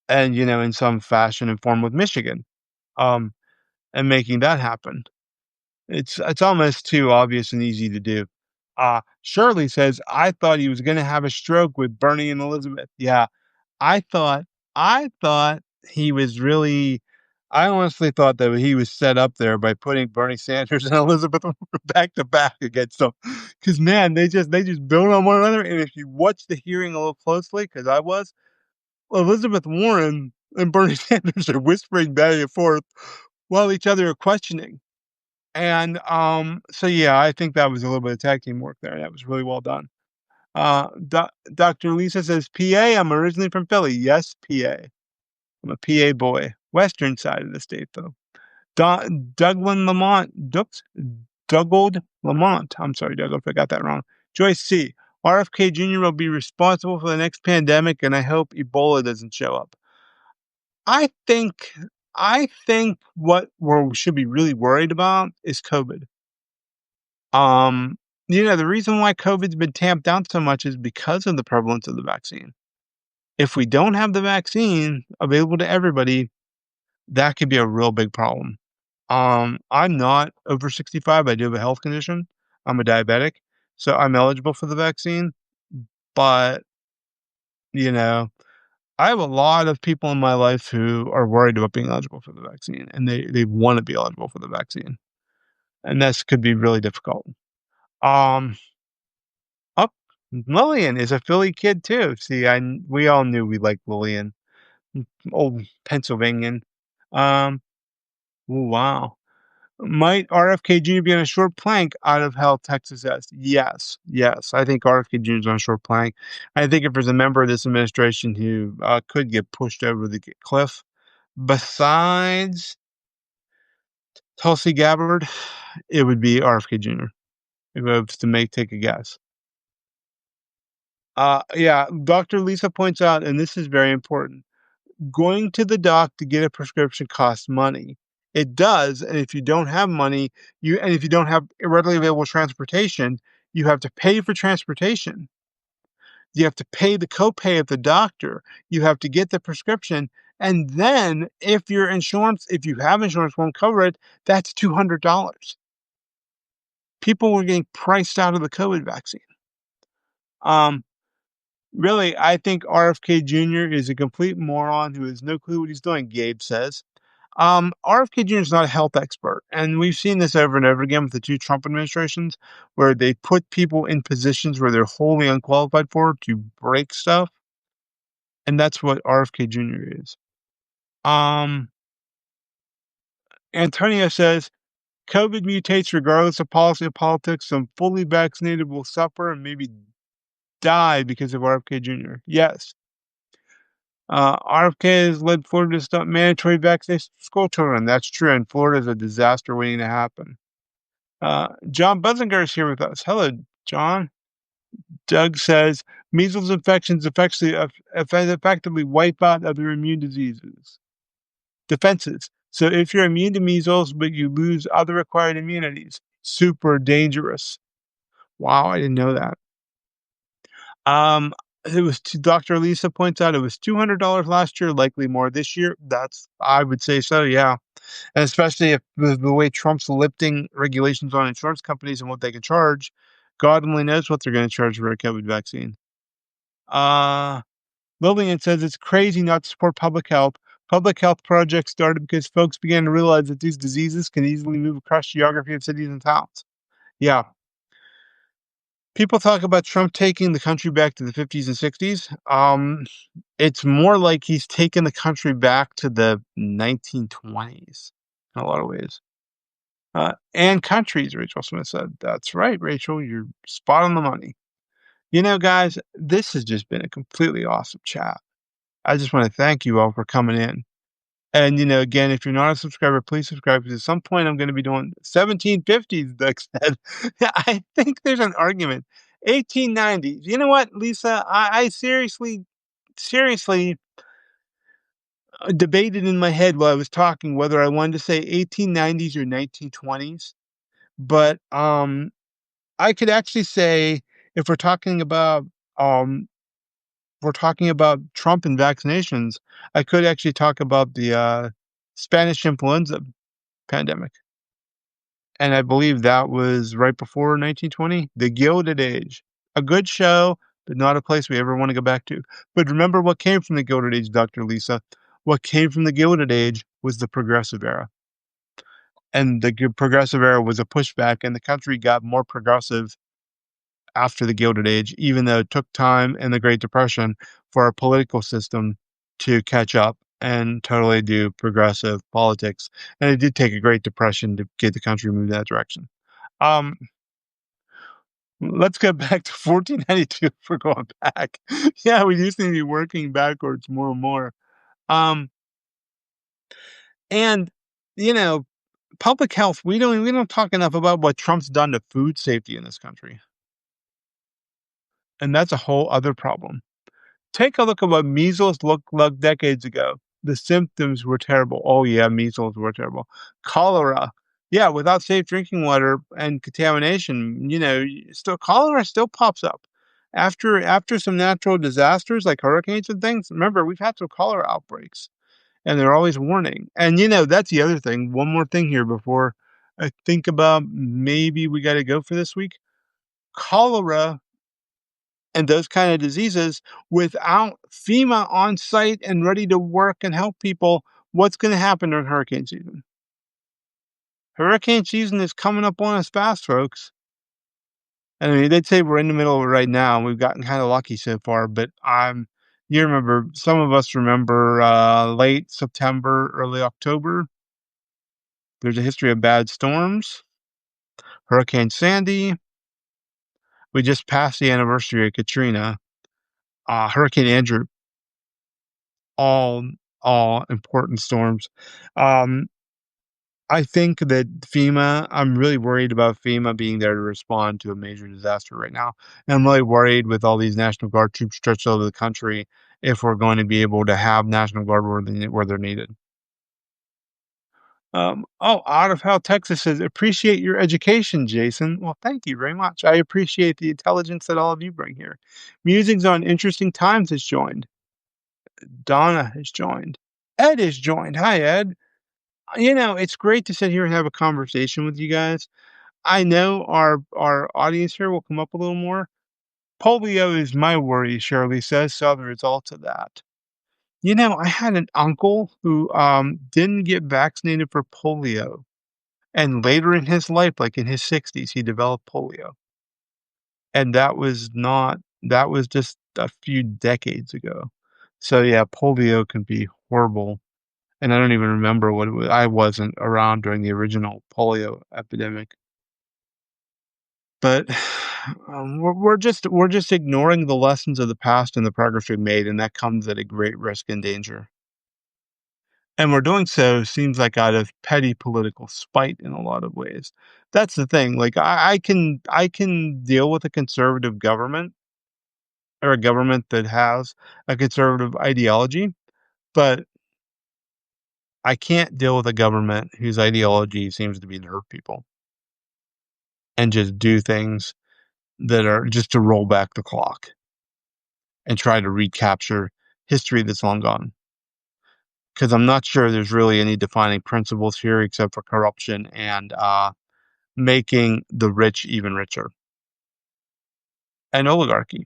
and in some fashion and form with Michigan, um, and making that happen. It's almost too obvious and easy to do. Shirley says, I thought he was going to have a stroke with Bernie and Elizabeth. Yeah, I thought I thought he was really I honestly thought that he was set up there by putting Bernie Sanders and Elizabeth Warren back to back against them. Because man, they just build on one another. And if you watch the hearing a little closely, because I was, Elizabeth Warren and Bernie Sanders are whispering back and forth while each other are questioning. And so yeah, I think that was a little bit of tag team work there. That was really well done. Dr. Lisa says, PA, I'm originally from Philly. Yes, PA. I'm a PA boy. Western side of the state, though. Douglas Lamont, Dougald Lamont. I'm sorry, Dougald, if I got that wrong. Joyce C. RFK Jr. will be responsible for the next pandemic, and I hope Ebola doesn't show up. I think I think what we should be really worried about is COVID. Um, the reason why COVID's been tamped down so much is because of the prevalence of the vaccine. If we don't have the vaccine available to everybody, that could be a real big problem. I'm not over 65. I do have a health condition. I'm a diabetic, so I'm eligible for the vaccine. But, you know, I have a lot of people in my life who are worried about being eligible for the vaccine, and they want to be eligible for the vaccine, and this could be really difficult. Um, oh, Lillian is a Philly kid too. See, we all knew we liked Lillian, old Pennsylvanian. Um, wow. Might RFK Jr. be on a short plank out of hell, Texas says? Yes, yes. I think RFK Jr. is on a short plank. I think if there's a member of this administration who could get pushed over the cliff, besides Tulsi Gabbard, it would be RFK Jr. If I was to take a guess. Yeah, Dr. Lisa points out, and this is very important, going to the doc to get a prescription costs money. It does, and if you don't have money, if you don't have readily available transportation, you have to pay for transportation. You have to pay the copay of the doctor. You have to get the prescription, and then if you have insurance, won't cover it, that's $200. People were getting priced out of the COVID vaccine. Um, Really, I think RFK Jr. is a complete moron who has no clue what he's doing, Gabe says. RFK Jr. is not a health expert, and we've seen this over and over again with the two Trump administrations, where they put people in positions where they're wholly unqualified for to break stuff, and that's what RFK Jr. is. Um, Antonio says COVID mutates regardless of policy or politics. Some fully vaccinated will suffer and maybe die because of RFK Jr. Yes. RFK has led Florida to stop mandatory vaccination for school children. That's true, and Florida is a disaster waiting to happen. John Buzzinger is here with us. Hello, John. Doug says measles infections effectively wipe out other immune diseases defenses. So if you're immune to measles, but you lose other acquired immunities, super dangerous. Wow, I didn't know that. It was Dr. Lisa points out it was $200 last year, likely more this year. I would say so, yeah. And especially if the way Trump's lifting regulations on insurance companies and what they can charge, God only knows what they're going to charge for a COVID vaccine. Lillian says it's crazy not to support public health. Public health projects started because folks began to realize that these diseases can easily move across geography of cities and towns. Yeah. People talk about Trump taking the country back to the 50s and 60s. It's more like he's taken the country back to the 1920s in a lot of ways. And countries, Rachel Smith said. That's right, Rachel. You're spot on the money. Guys, this has just been a completely awesome chat. I just want to thank you all for coming in. And, again, if you're not a subscriber, please subscribe because at some point I'm going to be doing 1750s, Doug said. I think there's an argument. 1890s. You know what, Lisa? I seriously debated in my head while I was talking whether I wanted to say 1890s or 1920s. But I could actually say if um we're talking about Trump and vaccinations, I could actually talk about the Spanish influenza pandemic. And I believe that was right before 1920, the Gilded Age. A good show, but not a place we ever want to go back to. But remember what came from the Gilded Age, Dr. Lisa? What came from the Gilded Age was the Progressive Era. And the Progressive Era was a pushback, and the country got more progressive after the Gilded Age, even though it took time in the Great Depression for our political system to catch up and totally do progressive politics. And it did take a Great Depression to get the country moved that direction. Um, let's go back to 1492 for going back. Yeah, we just need to be working backwards more and more. Um, and, you know, Public health, we don't talk enough about what Trump's done to food safety in this country, and that's a whole other problem. Take a look at what measles looked like decades ago. The symptoms were terrible. Oh, yeah, measles were terrible. Cholera. Yeah, without safe drinking water and contamination, still cholera still pops up. After some natural disasters like hurricanes and things, remember, we've had some cholera outbreaks, and they're always warning. And, that's the other thing. One more thing here before I think about maybe we gotta go for this week. Cholera and those kind of diseases without FEMA on site and ready to work and help people, what's going to happen during hurricane season? Hurricane season is coming up on us fast, folks. I mean, they'd say we're in the middle of it right now, and we've gotten kind of lucky so far. But you remember, some of us remember late September, early October. There's a history of bad storms. Hurricane Sandy. We just passed the anniversary of Katrina. Hurricane Andrew. All all important storms. Um, I think that I'm really worried about FEMA being there to respond to a major disaster right now. And I'm really worried with all these National Guard troops stretched over the country if we're going to be able to have National Guard where they're needed. Out of Hell, Texas says, appreciate your education, Jason. Well, thank you very much. I appreciate the intelligence that all of you bring here. Musings on Interesting Times has joined. Donna has joined. Ed has joined. Hi, Ed. It's great to sit here and have a conversation with you guys. I know our audience here will come up a little more. Polio is my worry, Shirley says, saw the results of that. I had an uncle who didn't get vaccinated for polio. And later in his life, like in his 60s, he developed polio. And that was just a few decades ago. So yeah, polio can be horrible. And I don't even remember what it was. I wasn't around during the original polio epidemic. But we're just ignoring the lessons of the past and the progress we've made, and that comes at a great risk and danger. And we're doing so seems like out of petty political spite in a lot of ways. That's the thing. Like I can deal with a conservative government or a government that has a conservative ideology, but I can't deal with a government whose ideology seems to be to hurt people and just do things that are just to roll back the clock and try to recapture history that's long gone. Because I'm not sure there's really any defining principles here except for corruption and making the rich even richer and oligarchy.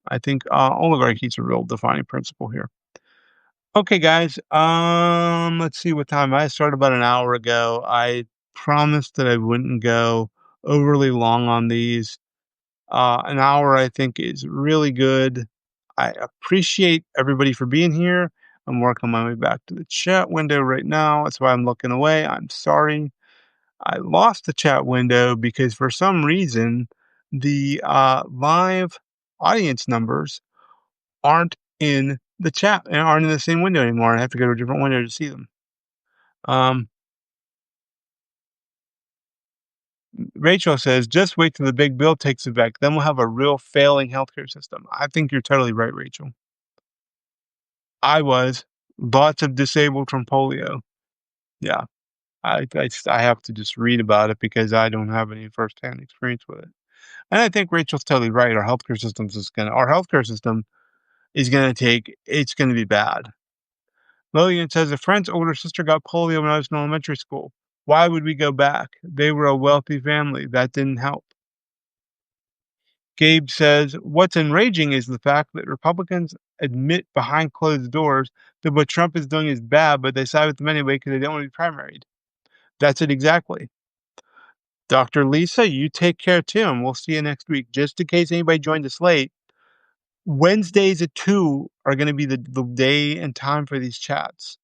I think oligarchy is a real defining principle here. Okay, guys. Let's see what time I started about an hour ago. I promised that I wouldn't go overly long on these. An hour, I think, is really good. I appreciate everybody for being here. I'm working my way back to the chat window right now. That's why I'm looking away. I'm sorry. I lost the chat window because for some reason the live audience numbers aren't in the chat and aren't in the same window anymore. I have to go to a different window to see them. Um, Rachel says, just wait till the big bill takes effect. Then we'll have a real failing healthcare system. I think you're totally right, Rachel. I was. Lots of disabled from polio. Yeah. I have to just read about it because I don't have any firsthand experience with it. And I think Rachel's totally right. Our healthcare system is it's gonna be bad. Lillian says a friend's older sister got polio when I was in elementary school. Why would we go back? They were a wealthy family. That didn't help. Gabe says, what's enraging is the fact that Republicans admit behind closed doors that what Trump is doing is bad, but they side with him anyway because they don't want to be primaried. That's it exactly. Dr. Lisa, you take care too, and we'll see you next week. Just in case anybody joined us late, Wednesdays at 2 are going to be the day and time for these chats.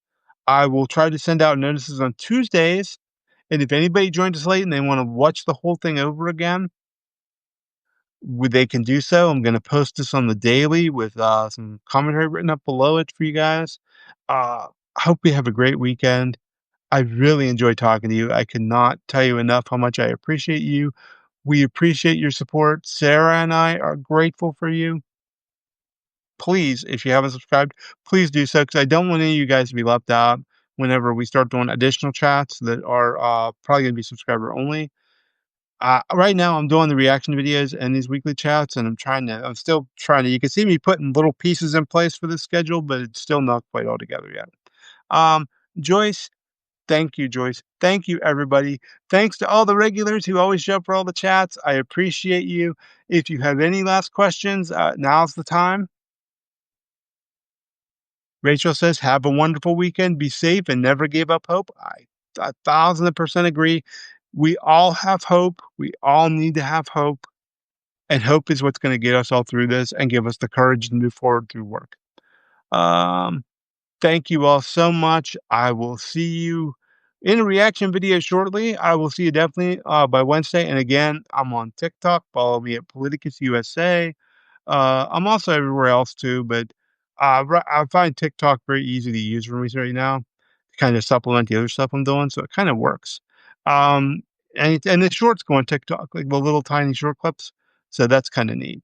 I will try to send out notices on Tuesdays, and if anybody joined us late and they want to watch the whole thing over again, they can do so. I'm going to post this on the daily with some commentary written up below it for you guys. I hope you have a great weekend. I really enjoyed talking to you. I cannot tell you enough how much I appreciate you. We appreciate your support. Sarah and I are grateful for you. Please, if you haven't subscribed, please do so because I don't want any of you guys to be left out whenever we start doing additional chats that are probably going to be subscriber only. Right now, I'm doing the reaction videos and these weekly chats, and I'm still trying to, you can see me putting little pieces in place for this schedule, but it's still not quite all together yet. Um, Joyce, thank you, Joyce. Thank you, everybody. Thanks to all the regulars who always show up for all the chats. I appreciate you. If you have any last questions, now's the time. Rachel says, have a wonderful weekend. Be safe and never give up hope. I 1,000% agree. We all have hope. We all need to have hope. And hope is what's going to get us all through this and give us the courage to move forward through work. Um, Thank you all so much. I will see you in a reaction video shortly. I will see you definitely by Wednesday. And again, I'm on TikTok. Follow me at Politicus USA. I'm also everywhere else too, but I find TikTok very easy to use for me right now to kind of supplement the other stuff I'm doing. So it kind of works. Um, and the shorts go on TikTok, like the little tiny short clips. So that's kind of neat.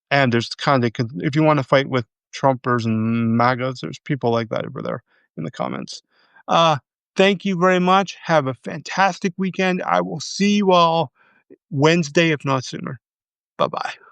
And there's kind of, if you want to fight with Trumpers and MAGAs, there's people like that over there in the comments. Uh, Thank you very much. Have a fantastic weekend. I will see you all Wednesday, if not sooner. Bye bye.